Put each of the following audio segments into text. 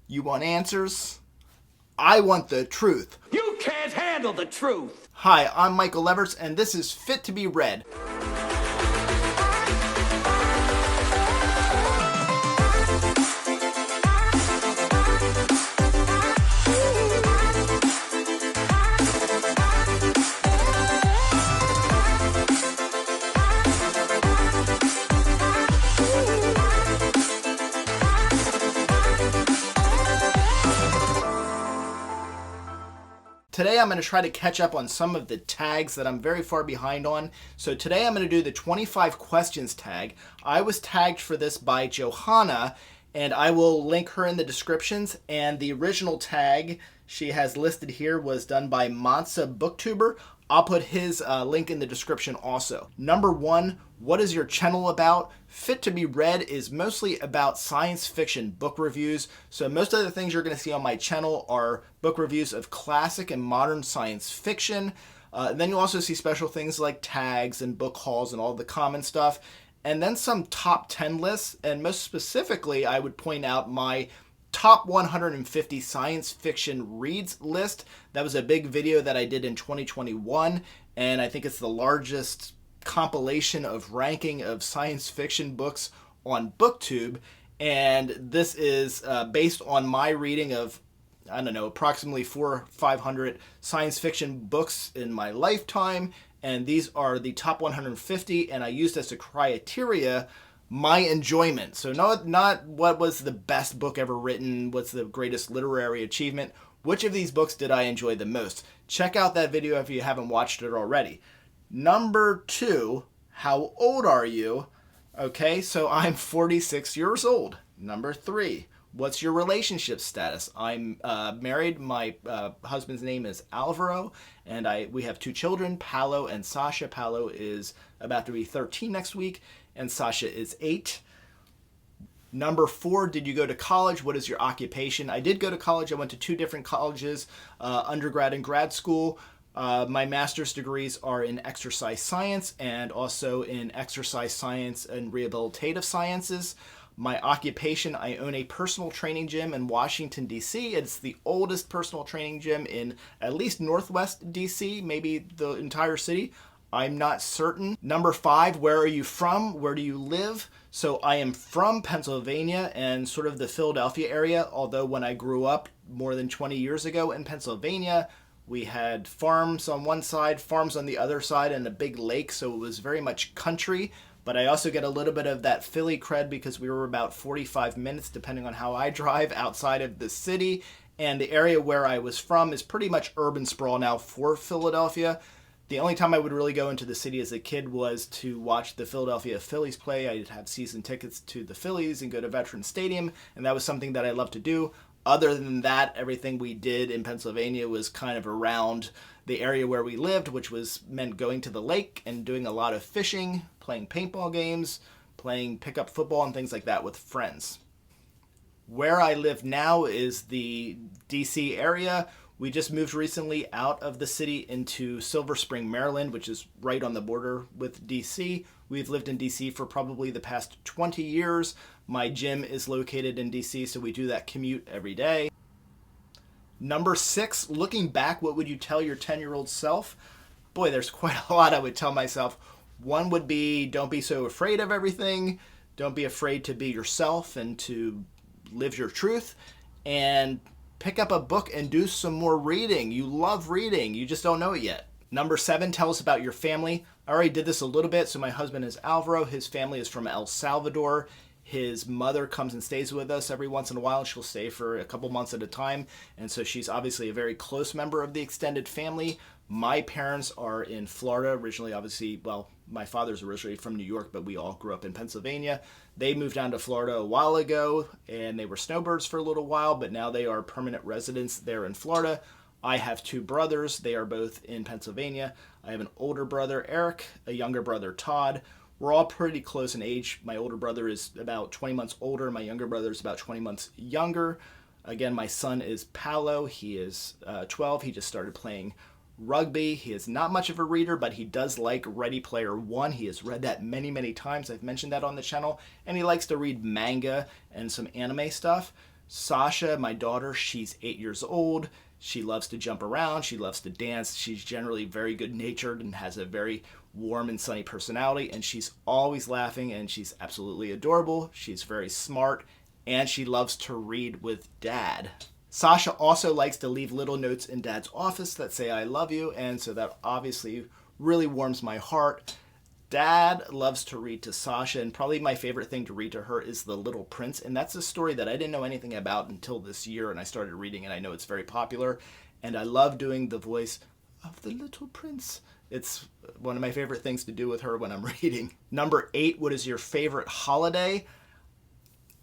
You want answers? I want the truth. You can't handle the truth! Hi, I'm Michael Levers, and this is Fit to be Read. Today I'm going to try to catch up on some of the tags that I'm very far behind on. So today I'm going to do the 25 questions tag. I was tagged for this by Johanna, and I will link her in the descriptions. And the original tag she has listed here was done by Maza Booktuber. I'll put his link in the description also. Number 1, what is your channel about? Fit to be Read is mostly about science fiction book reviews. So most of the things you're going to see on my channel are book reviews of classic and modern science fiction. Then you'll also see special things like tags and book hauls and all the common stuff. And then some top 10 lists. And most specifically, I would point out my top 150 science fiction reads list. That was a big video that I did in 2021, and I think it's the largest compilation of ranking of science fiction books on BookTube. And this is based on my reading of, I don't know, approximately 400 or 500 science fiction books in my lifetime. And these are the top 150, and I used as a criteria my enjoyment. So not what was the best book ever written, what's the greatest literary achievement. Which of these books did I enjoy the most? Check out that video if you haven't watched it already. Number 2, how old are you? Okay, so I'm 46 years old. Number 3, what's your relationship status? I'm married. My husband's name is Alvaro, and we have 2 children, Paolo and Sasha. Paolo is about to be 13 next week, and Sasha is 8. Number 4, did you go to college? What is your occupation? I did go to college. I went to 2 different colleges, undergrad and grad school. My master's degrees are in exercise science and also in exercise science and rehabilitative sciences. My occupation, I own a personal training gym in Washington, D.C. It's the oldest personal training gym in at least Northwest D.C., maybe the entire city. I'm not certain. Number 5, where are you from? Where do you live? So I am from Pennsylvania and sort of the Philadelphia area, although when I grew up more than 20 years ago in Pennsylvania, we had farms on one side, farms on the other side, and a big lake, so it was very much country. But I also get a little bit of that Philly cred because we were about 45 minutes, depending on how I drive, outside of the city. And the area where I was from is pretty much urban sprawl now for Philadelphia. The only time I would really go into the city as a kid was to watch the Philadelphia Phillies play. I'd have season tickets to the Phillies and go to Veterans Stadium, and that was something that I loved to do. Other than that, everything we did in Pennsylvania was kind of around the area where we lived, which meant going to the lake and doing a lot of fishing, playing paintball games, playing pickup football and things like that with friends. Where I live now is the DC area. We just moved recently out of the city into Silver Spring, Maryland, which is right on the border with DC. We've lived in DC for probably the past 20 years. My gym is located in DC, so we do that commute every day. Number 6, looking back, what would you tell your 10-year-old self? Boy, there's quite a lot I would tell myself. One would be, don't be so afraid of everything. Don't be afraid to be yourself and to live your truth. And pick up a book and do some more reading. You love reading. You just don't know it yet. Number 7, tell us about your family. I already did this a little bit. So my husband is Alvaro. His family is from El Salvador. His mother comes and stays with us every once in a while. She'll stay for a couple months at a time. And so she's obviously a very close member of the extended family. My parents are in Florida originally, obviously. Well, my father's originally from New York, but we all grew up in Pennsylvania. They moved down to Florida a while ago, and they were snowbirds for a little while, but now they are permanent residents there in Florida. I have 2 brothers. They are both in Pennsylvania. I have an older brother, Eric, a younger brother, Todd. We're all pretty close in age. My older brother is about 20 months older. My younger brother is about 20 months younger. Again, my son is Paolo. He is 12. He just started playing rugby. He is not much of a reader, but he does like Ready Player One. He has read that many times. I've mentioned that on the channel. And he likes to read manga and some anime stuff. Sasha, my daughter, she's 8 years old. She loves to jump around. She loves to dance. She's generally very good natured and has a very warm and sunny personality. And she's always laughing and she's absolutely adorable. She's very smart and she loves to read with Dad. Sasha also likes to leave little notes in Dad's office that say, I love you. And so that obviously really warms my heart. Dad loves to read to Sasha, and probably my favorite thing to read to her is The Little Prince, and that's a story that I didn't know anything about until this year, and I started reading it. I know it's very popular, and I love doing the voice of the Little Prince. It's one of my favorite things to do with her when I'm reading. Number 8, what is your favorite holiday?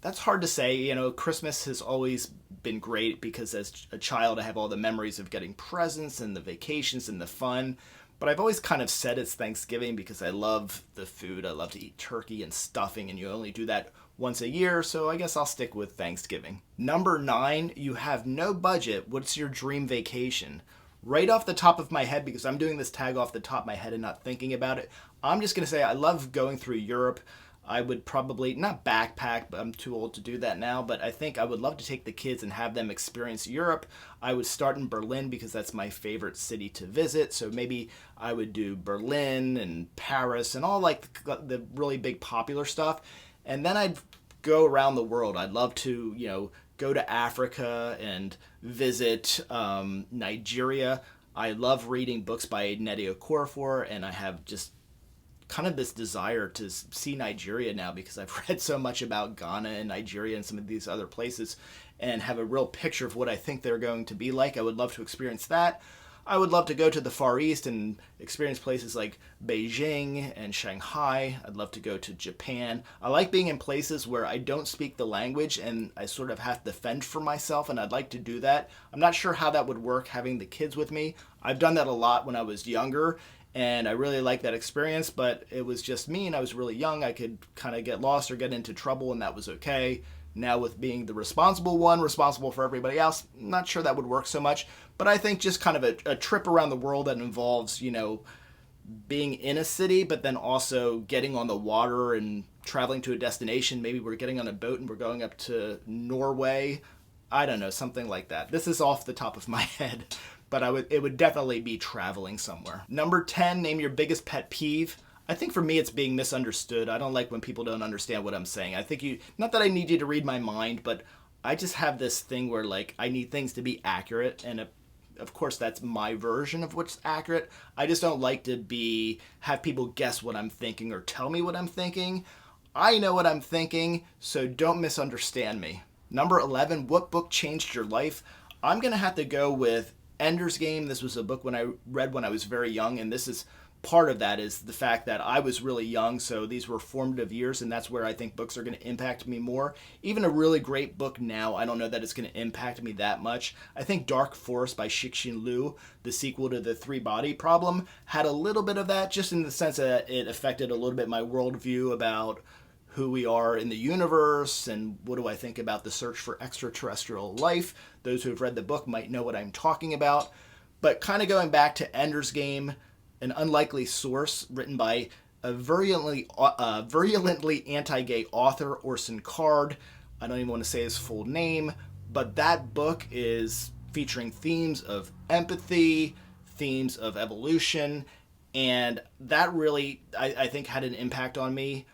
That's hard to say. You know, Christmas has always been great because as a child I have all the memories of getting presents and the vacations and the fun. But I've always kind of said it's Thanksgiving because I love the food. I love to eat turkey and stuffing, and you only do that once a year, so I guess I'll stick with Thanksgiving. Number 9, you have no budget. What's your dream vacation? Right off the top of my head, because I'm doing this tag off the top of my head and not thinking about it, I'm just going to say I love going through Europe. I would probably, not backpack, but I'm too old to do that now, but I think I would love to take the kids and have them experience Europe. I would start in Berlin because that's my favorite city to visit, so maybe I would do Berlin and Paris and all like the really big popular stuff, and then I'd go around the world. I'd love to, you know, go to Africa and visit Nigeria. I love reading books by Nnedi Okorafor, and I have just kind of this desire to see Nigeria now because I've read so much about Ghana and Nigeria and some of these other places and have a real picture of what I think they're going to be like. I would love to experience that. I would love to go to the Far East and experience places like Beijing and Shanghai. I'd love to go to Japan. I like being in places where I don't speak the language and I sort of have to fend for myself, and I'd like to do that. I'm not sure how that would work having the kids with me. I've done that a lot when I was younger, and I really liked that experience, but it was just me and I was really young. I could kind of get lost or get into trouble, and that was okay. Now with being the responsible one, responsible for everybody else, not sure that would work so much. But I think just kind of a trip around the world that involves, you know, being in a city, but then also getting on the water and traveling to a destination. Maybe we're getting on a boat and we're going up to Norway. I don't know, something like that. This is off the top of my head, but it would definitely be traveling somewhere. Number 10, name your biggest pet peeve. I think for me it's being misunderstood. I don't like when people don't understand what I'm saying. I think not that I need you to read my mind, but I just have this thing where like I need things to be accurate, and of course that's my version of what's accurate. I just don't like to have people guess what I'm thinking or tell me what I'm thinking. I know what I'm thinking, so don't misunderstand me. Number 11, what book changed your life? I'm going to have to go with Ender's Game. This was a book I read when I was very young, and this is part of that is the fact that I was really young, so these were formative years, and that's where I think books are going to impact me more. Even a really great book now, I don't know that it's going to impact me that much. I think Dark Forest by Cixin Liu, the sequel to The Three-Body Problem, had a little bit of that, just in the sense that it affected a little bit my worldview about who we are in the universe and what do I think about the search for extraterrestrial life. Those who have read the book might know what I'm talking about. But kind of going back to Ender's Game, An Unlikely Source, written by a virulently anti-gay author, Orson Card. I don't even want to say his full name, but that book is featuring themes of empathy, themes of evolution, and that really, I think, had an impact on me.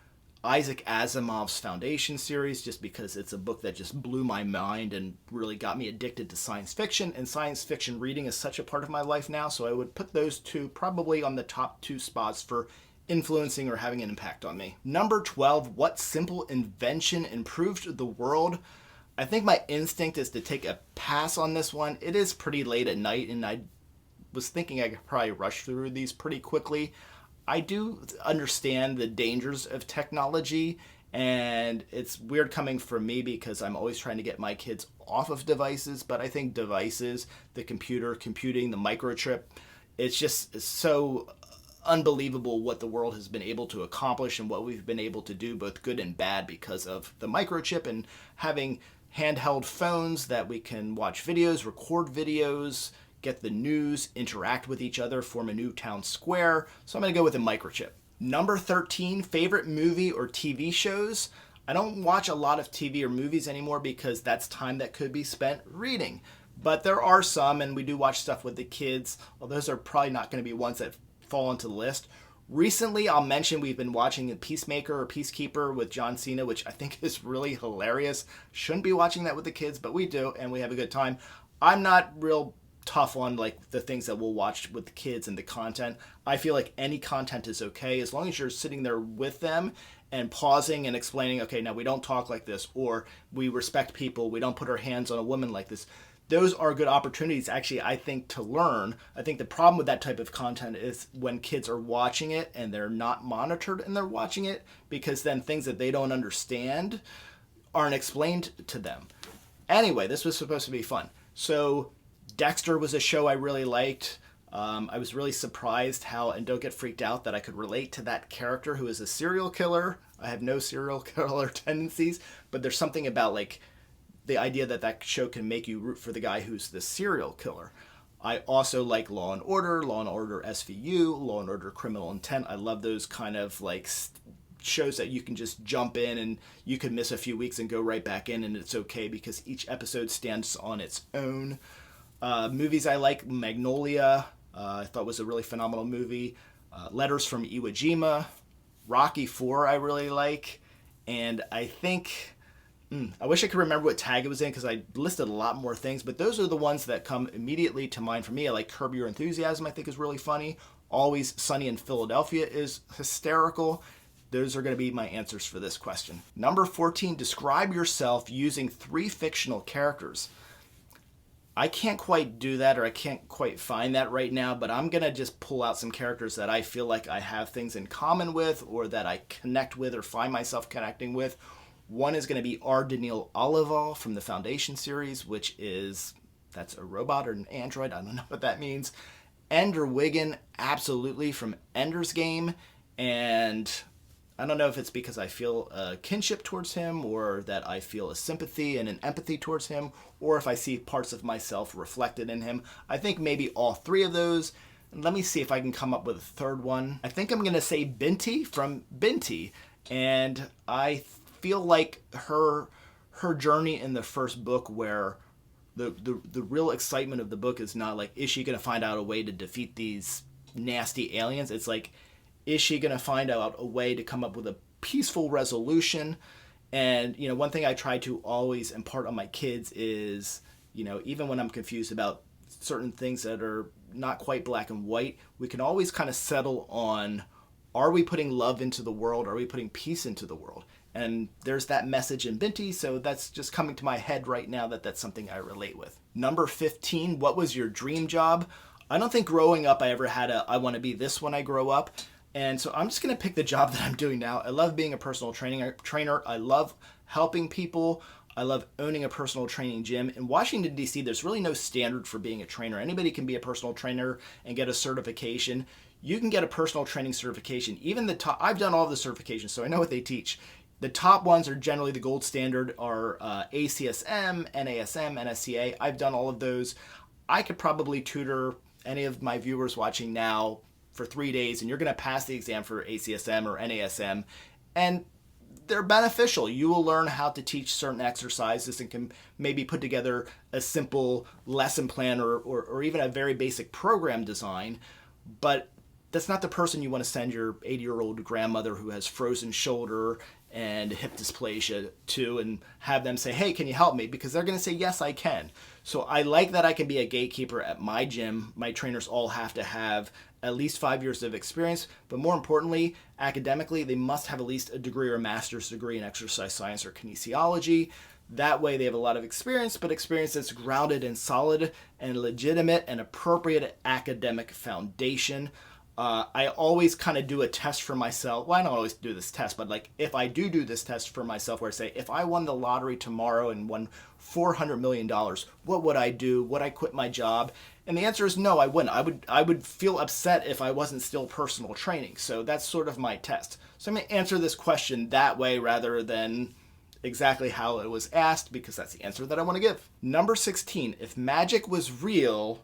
Isaac Asimov's Foundation series, just because it's a book that just blew my mind and really got me addicted to science fiction, and science fiction reading is such a part of my life now, so I would put those two probably on the top 2 spots for influencing or having an impact on me. Number 12, what simple invention improved the world? I think my instinct is to take a pass on this one. It is pretty late at night, and I was thinking I could probably rush through these pretty quickly. I do understand the dangers of technology, and it's weird coming from me because I'm always trying to get my kids off of devices, but I think devices, the computing, the microchip, it's just so unbelievable what the world has been able to accomplish and what we've been able to do, both good and bad, because of the microchip and having handheld phones that we can watch videos, record videos, get the news, interact with each other, form a new town square. So I'm going to go with a microchip. Number 13, favorite movie or TV shows. I don't watch a lot of TV or movies anymore because that's time that could be spent reading. But there are some, and we do watch stuff with the kids. Well, those are probably not going to be ones that fall into the list. Recently, I'll mention we've been watching Peacemaker or Peacekeeper with John Cena, which I think is really hilarious. Shouldn't be watching that with the kids, but we do, and we have a good time. I'm not real tough on like the things that we'll watch with the kids and the content. I feel like any content is okay as long as you're sitting there with them and pausing and explaining, okay, now we don't talk like this, or we respect people, we don't put our hands on a woman like this. Those are good opportunities, actually, I think, to learn. I think the problem with that type of content is when kids are watching it and they're not monitored and they're watching it, because then things that they don't understand aren't explained to them. Anyway, this was supposed to be fun. So Dexter was a show I really liked. I was really surprised how, and don't get freaked out, that I could relate to that character who is a serial killer. I have no serial killer tendencies, but there's something about like the idea that that show can make you root for the guy who's the serial killer. I also like Law and Order SVU, Law and Order Criminal Intent. I love those kind of like shows that you can just jump in and you can miss a few weeks and go right back in and it's okay because each episode stands on its own. Movies I like, Magnolia, I thought was a really phenomenal movie. Letters from Iwo Jima, Rocky IV I really like, and I think... I wish I could remember what tag it was in because I listed a lot more things, but those are the ones that come immediately to mind for me. I like Curb Your Enthusiasm, I think is really funny. Always Sunny in Philadelphia is hysterical. Those are going to be my answers for this question. Number 14, describe yourself using 3 fictional characters. I can't quite do that, or I can't quite find that right now, but I'm going to just pull out some characters that I feel like I have things in common with, or that I connect with or find myself connecting with. One is going to be R. Daniil Olival from the Foundation series, which is, that's a robot or an android, I don't know what that means. Ender Wiggin, absolutely, from Ender's Game, and I don't know if it's because I feel a kinship towards him, or that I feel a sympathy and an empathy towards him, or if I see parts of myself reflected in him. I think maybe all 3 of those. Let me see if I can come up with a third one. I think I'm going to say Binti from Binti, and I feel like her journey in the first book, where the real excitement of the book is not like, is she going to find out a way to defeat these nasty aliens? It's like, is she going to find out a way to come up with a peaceful resolution? And, you know, one thing I try to always impart on my kids is, you know, even when I'm confused about certain things that are not quite black and white, we can always kind of settle on, are we putting love into the world? Are we putting peace into the world? And there's that message in Binti, so that's just coming to my head right now that that's something I relate with. Number 15, what was your dream job? I don't think growing up I ever had I want to be this when I grow up. And so I'm just going to pick the job that I'm doing now. I love being a personal trainer. I love helping people. I love owning a personal training gym. In Washington, D.C., there's really no standard for being a trainer. Anybody can be a personal trainer and get a certification. You can get a personal training certification. Even the top, I've done all the certifications, so I know what they teach. The top ones are generally the gold standard are ACSM, NASM, NSCA. I've done all of those. I could probably tutor any of my viewers watching now for 3 days, and you're going to pass the exam for ACSM or NASM, and they're beneficial. You will learn how to teach certain exercises and can maybe put together a simple lesson plan or even a very basic program design, but that's not the person you want to send your 80-year-old grandmother who has frozen shoulder and hip dysplasia to and have them say, hey, can you help me? Because they're going to say, yes, I can. So I like that I can be a gatekeeper at my gym. My trainers all have to have at least 5 years of experience, but more importantly, academically, they must have at least a degree or a master's degree in exercise science or kinesiology. That way they have a lot of experience, but experience that's grounded and solid and legitimate and appropriate academic foundation. I always kind of do a test for myself. Well, I don't always do this test, but like if I do this test for myself where I say, if I won the lottery tomorrow and won $400 million, what would I do? Would I quit my job? And the answer is no, I wouldn't. I would feel upset if I wasn't still personal training. So that's sort of my test. So I'm going to answer this question that way rather than exactly how it was asked, because that's the answer that I want to give. Number 16, if magic was real,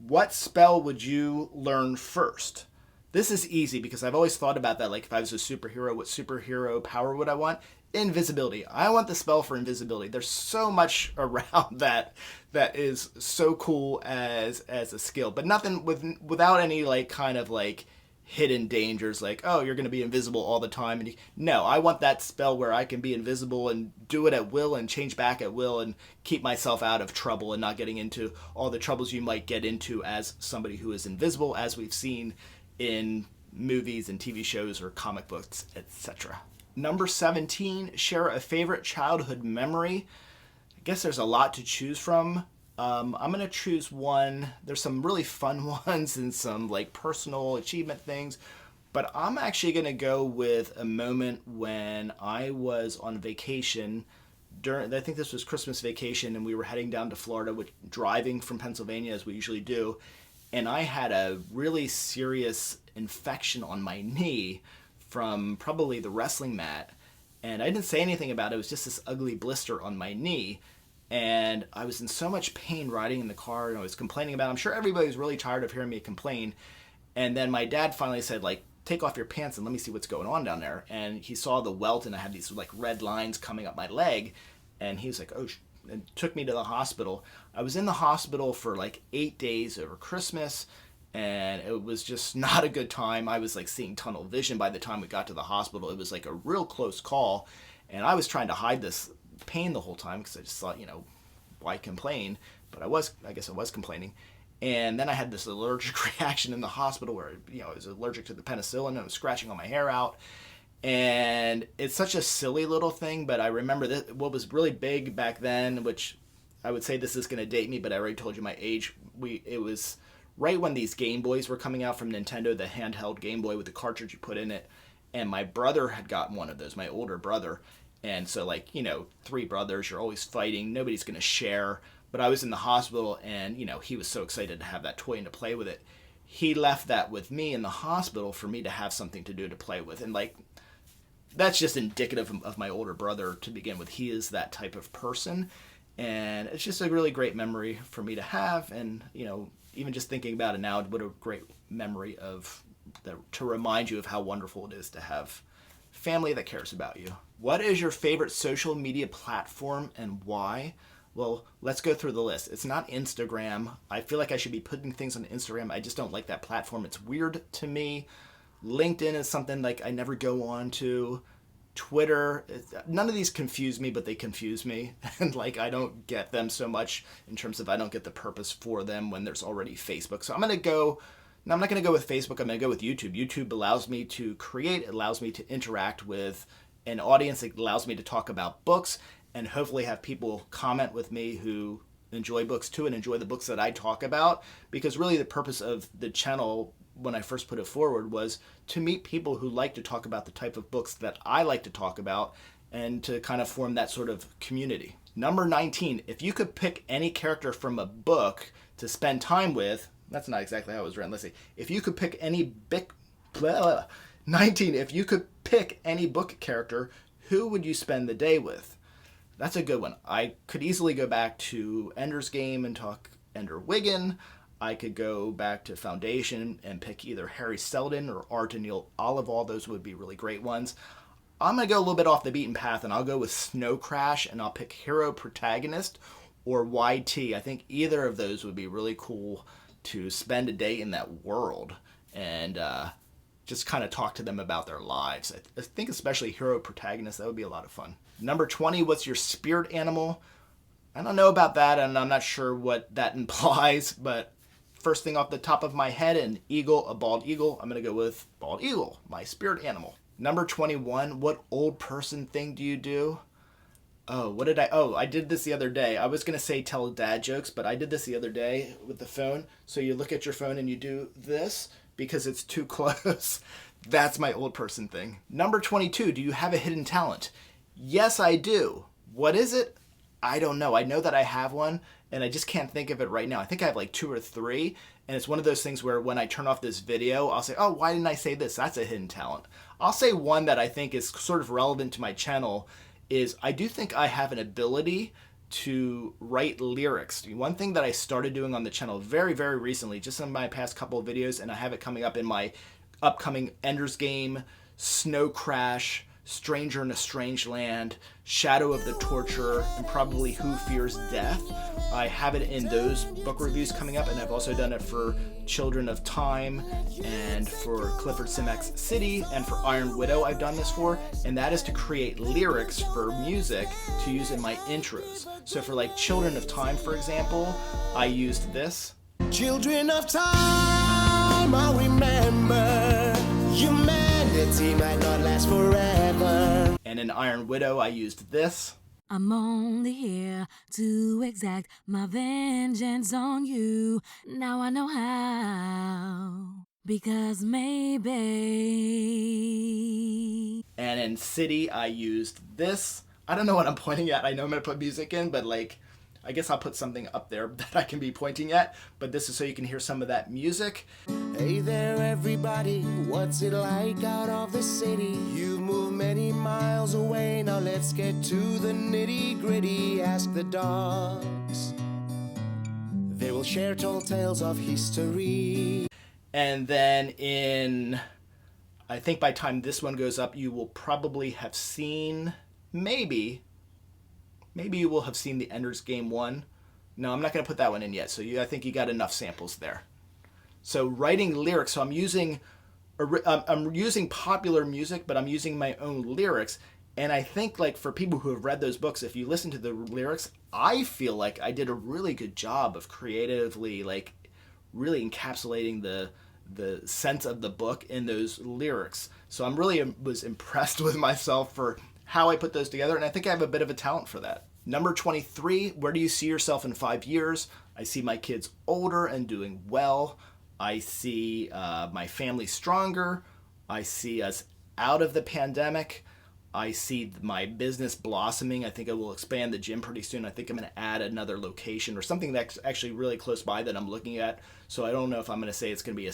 what spell would you learn first? This is easy because I've always thought about that. Like if I was a superhero, what superhero power would I want? Invisibility. I want the spell for invisibility. There's so much around that is so cool as a skill, but nothing without any like kind of like hidden dangers, like, oh, you're going to be invisible all the time. And no, I want that spell where I can be invisible and do it at will and change back at will and keep myself out of trouble and not getting into all the troubles you might get into as somebody who is invisible, as we've seen in movies and TV shows or comic books, etc. Number 17, share a favorite childhood memory. I guess there's a lot to choose from. I'm going to choose one. There's some really fun ones and some like personal achievement things, but I'm actually going to go with a moment when I was on vacation I think this was Christmas vacation, and we were heading down to Florida, driving from Pennsylvania as we usually do, and I had a really serious infection on my knee from probably the wrestling mat, and I didn't say anything about it. It was just this ugly blister on my knee, and I was in so much pain riding in the car, and I was complaining about it. I'm sure everybody was really tired of hearing me complain, and then my dad finally said, like, take off your pants and let me see what's going on down there. And he saw the welt, and I had these like red lines coming up my leg, and he was like, oh, and took me to the hospital. I was in the hospital for like 8 days over Christmas, and it was just not a good time. I was like seeing tunnel vision by the time we got to the hospital. It was like a real close call, and I was trying to hide this pain the whole time because I just thought, why complain? But I guess I was complaining. And then I had this allergic reaction in the hospital where, I was allergic to the penicillin, and I was scratching all my hair out. And it's such a silly little thing, but I remember what was really big back then, which I would say this is going to date me, but I already told you my age. It was right when these Game Boys were coming out from Nintendo, the handheld Game Boy with the cartridge you put in it. And my brother had gotten one of those, my older brother. And so, three brothers, you're always fighting. Nobody's going to share. But I was in the hospital, and, he was so excited to have that toy and to play with it. He left that with me in the hospital for me to have something to do to play with. And, that's just indicative of my older brother to begin with. He is that type of person. And it's just a really great memory for me to have. And, even just thinking about it now, what a great memory to remind you of how wonderful it is to have family that cares about you. What is your favorite social media platform and why? Well, let's go through the list. It's not Instagram. I feel like I should be putting things on Instagram. I just don't like that platform. It's weird to me. LinkedIn is something like I never go on to. Twitter, none of these confuse me, but they confuse me. And I don't get them so much in terms of I don't get the purpose for them when there's already Facebook. So I'm not going to go with Facebook. I'm going to go with YouTube. YouTube allows me to create. It allows me to interact with an audience. It allows me to talk about books and hopefully have people comment with me who enjoy books too and enjoy the books that I talk about. Because really the purpose of the channel when I first put it forward was to meet people who like to talk about the type of books that I like to talk about and to kind of form that sort of community. Number 19, if you could pick any character from a book to spend time with, that's not exactly how it was written. Let's see. If you could pick any 19, if you could pick any book character, who would you spend the day with? That's a good one. I could easily go back to Ender's Game and talk Ender Wiggin. I could go back to Foundation and pick either Harry Seldon or Arthur Neil Olive. All those would be really great ones. I'm going to go a little bit off the beaten path, and I'll go with Snow Crash, and I'll pick Hero Protagonist or YT. I think either of those would be really cool to spend a day in that world and just kind of talk to them about their lives. I think especially Hero Protagonist, that would be a lot of fun. Number 20, what's your spirit animal? I don't know about that, and I'm not sure what that implies, but first thing off the top of my head, an eagle, a bald eagle. I'm going to go with bald eagle, my spirit animal. Number 21, what old person thing do you do? I did this the other day. I was going to say tell dad jokes, but I did this the other day with the phone. So you look at your phone and you do this because it's too close. That's my old person thing. Number 22, do you have a hidden talent? Yes, I do. What is it? I don't know. I know that I have one, and I just can't think of it right now. I think I have like 2 or 3, and it's one of those things where when I turn off this video, I'll say, oh, why didn't I say this? That's a hidden talent. I'll say one that I think is sort of relevant to my channel is I do think I have an ability to write lyrics. One thing that I started doing on the channel very, very recently, just in my past couple of videos, and I have it coming up in my upcoming Ender's Game, Snow Crash, Stranger in a Strange Land, Shadow of the Torturer, and probably Who Fears Death. I have it in those book reviews coming up, and I've also done it for Children of Time and for Clifford Simak's City, and for Iron Widow I've done this for, and that is to create lyrics for music to use in my intros. So for like Children of Time, for example, I used this. Children of time, I'll remember, humanity might not last forever. And in Iron Widow, I used this. I'm only here to exact my vengeance on you. Now I know how, because maybe. And in City, I used this. I don't know what I'm pointing at. I know I'm going to put music in, but like, I guess I'll put something up there that I can be pointing at. But this is so you can hear some of that music. Hey there everybody, what's it like out of the city? You've moved many miles away, now let's get to the nitty gritty. Ask the dogs, they will share tall tales of history. And then in, I think by the time this one goes up, you will probably have seen, maybe you will have seen the Ender's Game 1. No, I'm not going to put that one in yet, so I think you got enough samples there. So writing lyrics, so I'm using popular music, but I'm using my own lyrics. And I think like for people who have read those books, if you listen to the lyrics, I feel like I did a really good job of creatively like really encapsulating the sense of the book in those lyrics. So I'm really was impressed with myself for how I put those together, and I think I have a bit of a talent for that. Number 23, where do you see yourself in 5 years? I see my kids older and doing well. I see my family stronger. I see us out of the pandemic. I see my business blossoming. I think I will expand the gym pretty soon. I think I'm going to add another location or something that's actually really close by that I'm looking at. So I don't know if I'm going to say it's going to be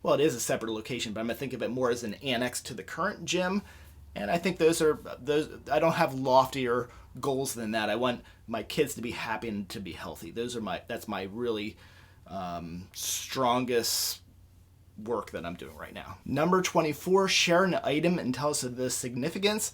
well, it is a separate location, but I'm going to think of it more as an annex to the current gym. And I think those I don't have loftier goals than that. I want my kids to be happy and to be healthy. That's my really strongest work that I'm doing right now. Number 24, share an item and tell us the significance.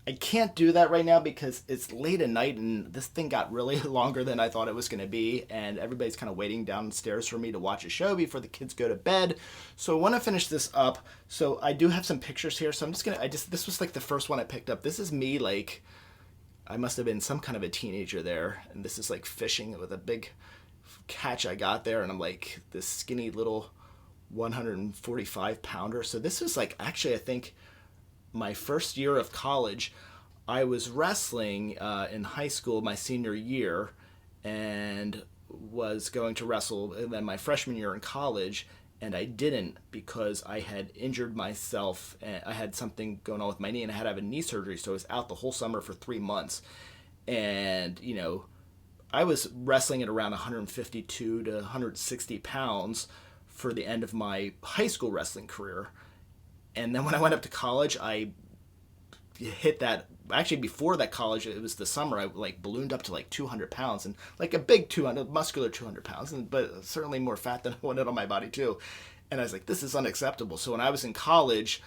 I can't do that right now because it's late at night and this thing got really longer than I thought it was going to be, and everybody's kind of waiting downstairs for me to watch a show before the kids go to bed. So I want to finish this up. So I do have some pictures here. So I'm just gonna, this was like the first one I picked up. This is me, like, I must have been some kind of a teenager there, and this is like fishing with a big catch I got there, and I'm like this skinny little 145 pounder. So this was like, actually, I think my first year of college. I was wrestling in high school my senior year and was going to wrestle then my freshman year in college, and I didn't because I had injured myself. I had something going on with my knee, and I had to have a knee surgery, so I was out the whole summer for 3 months. And, you know, I was wrestling at around 152 to 160 pounds for the end of my high school wrestling career. And then when I went up to college, I hit that. Actually, before that college, it was the summer, I like ballooned up to like 200 pounds, and like a big 200, muscular 200 pounds, but certainly more fat than I wanted on my body too. And I was like, this is unacceptable. So when I was in college,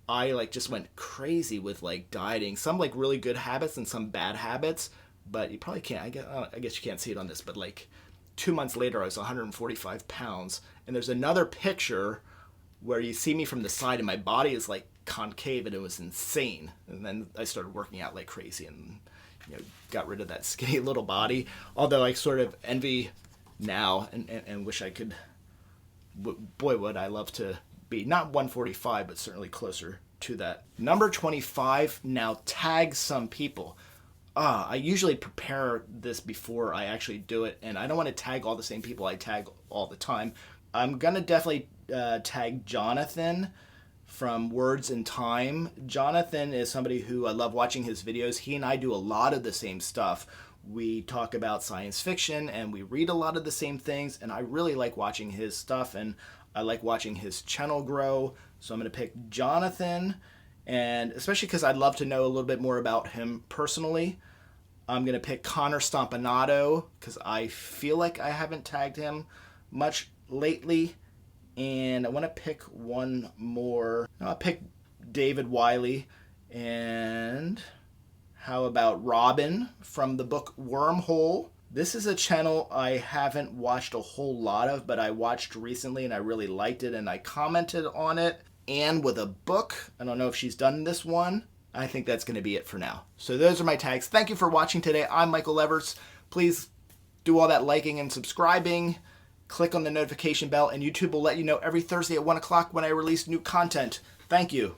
I like just went crazy with like dieting, some like really good habits and some bad habits, but you probably can't, I guess you can't see it on this, but like 2 months later, I was 145 pounds. And there's another picture where you see me from the side and my body is like concave, and it was insane. And then I started working out like crazy and, you know, got rid of that skinny little body. Although I sort of envy now and wish I could, boy, would I love to be not 145, but certainly closer to that. Number 25, now tag some people. I usually prepare this before I actually do it, and I don't want to tag all the same people I tag all the time. I'm going to definitely tag Jonathan from Words in Time. Jonathan is somebody who I love watching his videos. He and I do a lot of the same stuff. We talk about science fiction and we read a lot of the same things, and I really like watching his stuff, and I like watching his channel grow. So I'm going to pick Jonathan, and especially because I'd love to know a little bit more about him personally. I'm going to pick Connor Stompanato because I feel like I haven't tagged him much lately. And I want to pick one more. I'll pick David Wiley. And how about Robin from the book Wormhole? This is a channel I haven't watched a whole lot of, but I watched recently and I really liked it and I commented on it. And with a book, I don't know if she's done this one. I think that's going to be it for now. So those are my tags. Thank you for watching today. I'm Michael Leverts. Please do all that liking and subscribing. Click on the notification bell and YouTube will let you know every Thursday at 1 o'clock when I release new content. Thank you.